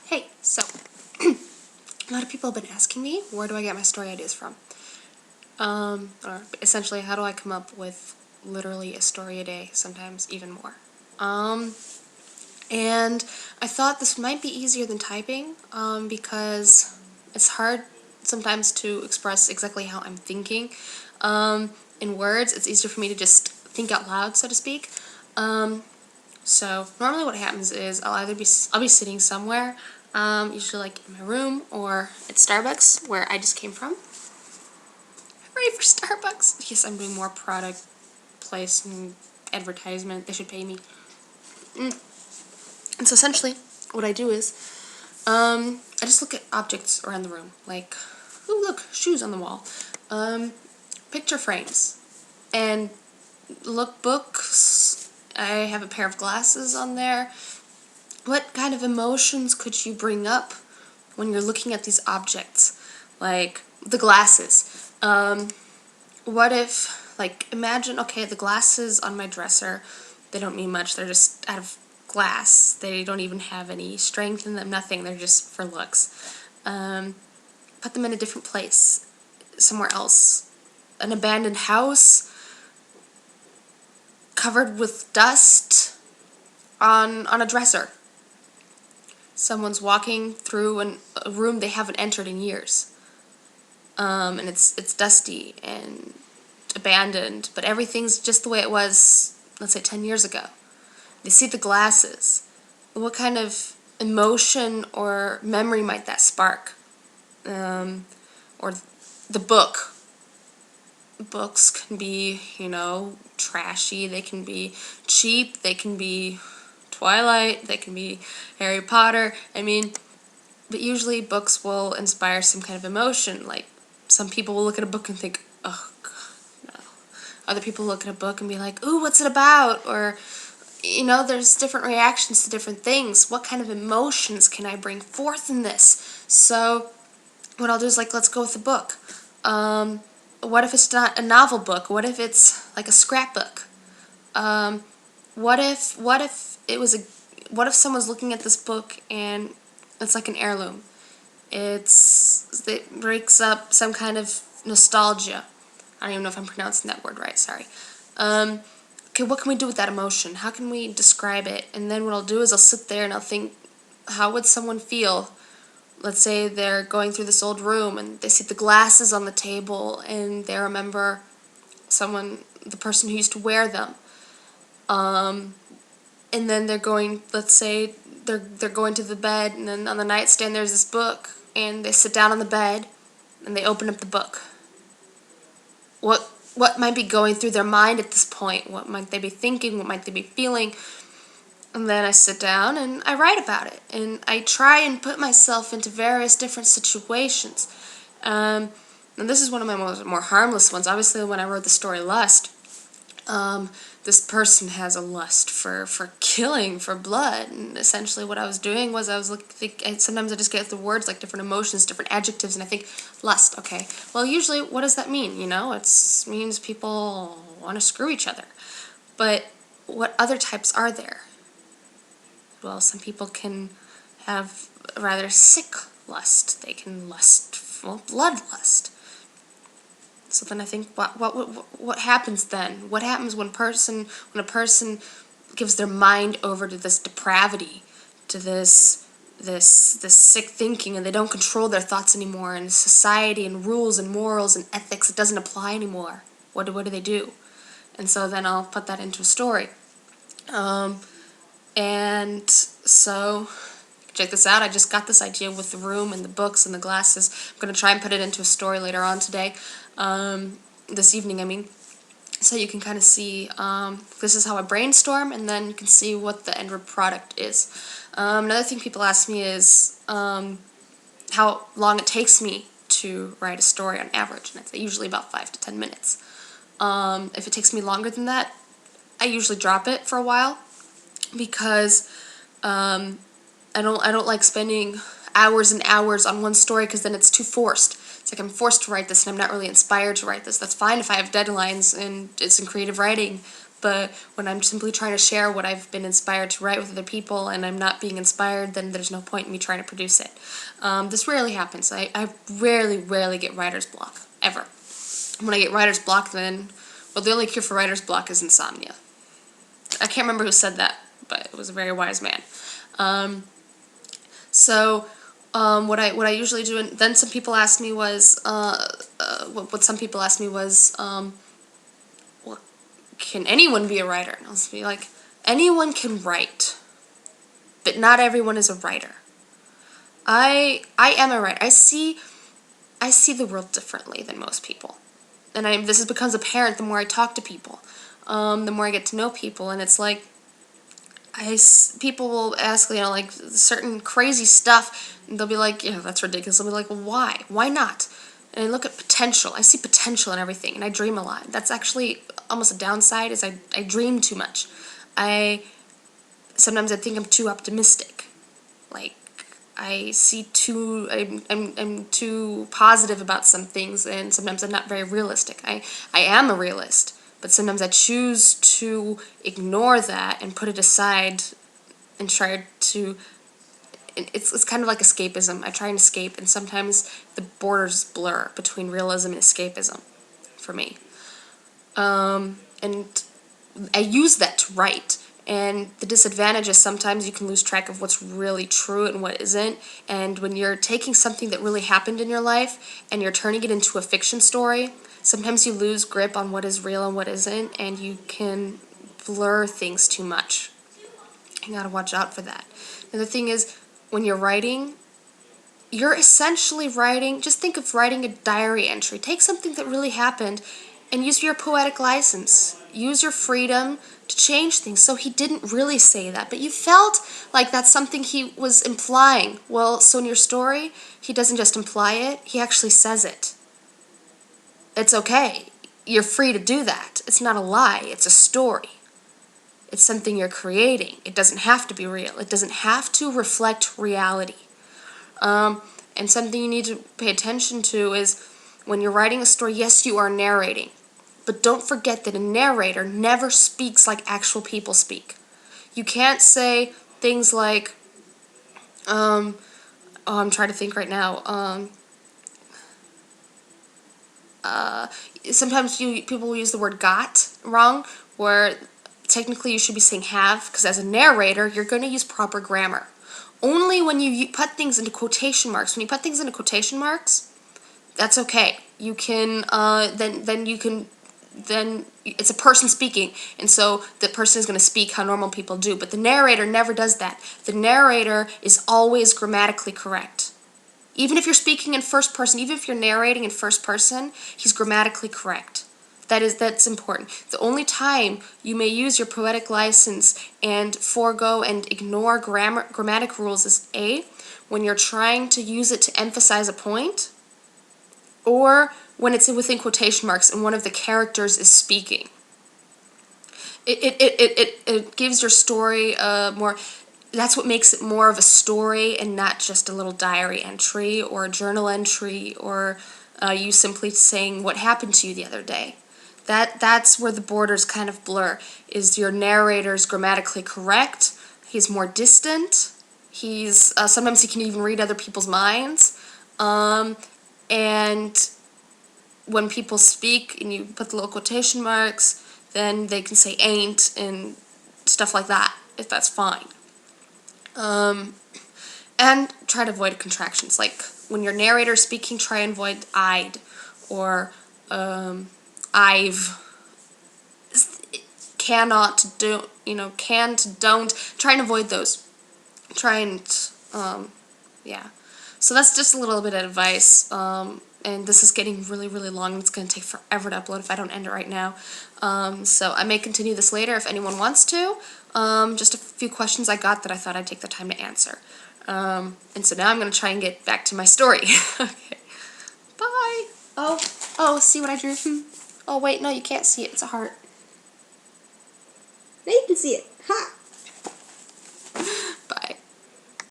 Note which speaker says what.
Speaker 1: Hey, so a lot of people have been asking me, where do I get my story ideas from? Or essentially, how do I come up with literally a story a day, sometimes even more? Um, and I thought this might be easier than typing, because it's hard sometimes to express exactly how I'm thinking. In words, it's easier for me to just think out loud, so to speak. So normally what happens is I'll be sitting somewhere, usually like in my room or at Starbucks where I just came from. Hooray for Starbucks! Yes, I'm doing more product placement, advertisement. They should pay me. And so essentially, what I do is I just look at objects around the room, like, ooh, look, shoes on the wall, picture frames, and look books. I have a pair of glasses on there. What kind of emotions could you bring up when you're looking at these objects? Like the glasses. What if, like, imagine, okay, the glasses on my dresser, they don't mean much. They're just out of glass. They don't even have any strength in them, nothing. They're just for looks. Put them in a different place, somewhere else. An abandoned house covered with dust on a dresser. Someone's walking through a room they haven't entered in years. And it's dusty and abandoned, but everything's just the way it was, let's say, 10 years ago. They see the glasses. What kind of emotion or memory might that spark? Or the book. Books can be, trashy. They can be cheap. They can be Twilight. They can be Harry Potter. But usually books will inspire some kind of emotion. Like, some people will look at a book and think, oh, God, no. Other people look at a book and be like, ooh, what's it about? Or, there's different reactions to different things. What kind of emotions can I bring forth in this? So what I'll do is, like, let's go with the book. What if it's not a novel book? What if it's like a scrapbook? What if someone's looking at this book and it's like an heirloom? It breaks up some kind of nostalgia. I don't even know if I'm pronouncing that word right, sorry. Okay, what can we do with that emotion? How can we describe it? And then what I'll do is I'll sit there and I'll think, how would someone feel? Let's say they're going through this old room and they see the glasses on the table and they remember the person who used to wear them. And then let's say they're going to the bed, and then on the nightstand there's this book, and they sit down on the bed and they open up the book. What might be going through their mind at this point? What might they be thinking? What might they be feeling? And then I sit down and I write about it, and I try and put myself into various different situations. And this is one of my more harmless ones. Obviously, when I wrote the story Lust, this person has a lust for killing, for blood, and essentially what I was doing was sometimes I just get the words like different emotions, different adjectives, and I think, lust, okay. Well, usually, what does that mean? It means people want to screw each other. But what other types are there? Well, some people can have a rather sick lust. They can lust for bloodlust. So then I think, what happens then? What happens when a person gives their mind over to this depravity, to this sick thinking, and they don't control their thoughts anymore, and society and rules and morals and ethics, it doesn't apply anymore. What do they do? And so then I'll put that into a story. And so, check this out. I just got this idea with the room and the books and the glasses. I'm going to try and put it into a story later on today. This evening, I mean. So you can kind of see, this is how I brainstorm, and then you can see what the end product is. Another thing people ask me is how long it takes me to write a story on average, and it's usually about 5 to 10 minutes. If it takes me longer than that, I usually drop it for a while, because I don't like spending hours and hours on one story, because then it's too forced. It's like I'm forced to write this and I'm not really inspired to write this. That's fine if I have deadlines and it's in creative writing, But when I'm simply trying to share what I've been inspired to write with other people and I'm not being inspired, then there's no point in me trying to produce it. This rarely happens. I rarely get writer's block, ever. When I get writer's block, then, well, the only cure for writer's block is insomnia. I can't remember who said that, but it was a very wise man. What I usually do, and then some people asked me was, what some people asked me was, well, can anyone be a writer? And I'll just be like, anyone can write, but not everyone is a writer. I am a writer. I see the world differently than most people, and this has becomes apparent the more I talk to people, the more I get to know people, and it's like, people will ask, like, certain crazy stuff, and they'll be like, that's ridiculous. I'll be like, well, why? Why not? And I look at potential. I see potential in everything, and I dream a lot. That's actually almost a downside, is I dream too much. Sometimes I think I'm too optimistic. Like, I'm too positive about some things, and sometimes I'm not very realistic. I am a realist, but sometimes I choose to ignore that and put it aside and try to, it's kind of like escapism. I try and escape, and sometimes the borders blur between realism and escapism for me. And I use that to write. And the disadvantage is sometimes you can lose track of what's really true and what isn't. And when you're taking something that really happened in your life and you're turning it into a fiction story, sometimes you lose grip on what is real and what isn't, and you can blur things too much. You gotta watch out for that. And the thing is, when you're writing, you're essentially writing, just think of writing a diary entry. Take something that really happened and use your poetic license. Use your freedom to change things. So he didn't really say that, but you felt like that's something he was implying. Well, so in your story, he doesn't just imply it, he actually says it. It's okay. You're free to do that. It's not a lie, it's a story. It's something you're creating. It doesn't have to be real. It doesn't have to reflect reality. And something you need to pay attention to is when you're writing a story, yes, you are narrating. But don't forget that a narrator never speaks like actual people speak. You can't say things like, I'm trying to think right now. Sometimes people will use the word got wrong, where technically you should be saying have, because as a narrator, you're going to use proper grammar. Only when you put things into quotation marks. When you put things into quotation marks, that's okay. You can, then it's a person speaking, and so the person is going to speak how normal people do. But the narrator never does that. The narrator is always grammatically correct. Even if you're speaking in first person, even if you're narrating in first person, he's grammatically correct. That's important. The only time you may use your poetic license and forego and ignore grammatic rules is A, when you're trying to use it to emphasize a point, or when it's within quotation marks and one of the characters is speaking. It gives your story more. That's what makes it more of a story and not just a little diary entry or a journal entry or you simply saying what happened to you the other day. That's where the borders kind of blur. Is your narrator's grammatically correct? He's more distant. He's sometimes he can even read other people's minds. And when people speak and you put the little quotation marks, then they can say ain't and stuff like that, if that's fine. And try to avoid contractions. Like when your narrator's speaking, try and avoid I'd or I've, cannot, do, can't, don't. Try and avoid those. Try and, yeah. So that's just a little bit of advice. And this is getting really, really long. It's going to take forever to upload if I don't end it right now. So I may continue this later if anyone wants to. Just a few questions I got that I thought I'd take the time to answer. And so now I'm going to try and get back to my story. Okay. Bye. Oh, see what I drew? Oh, wait, no, you can't see it. It's a heart.
Speaker 2: Now you can see it. Ha!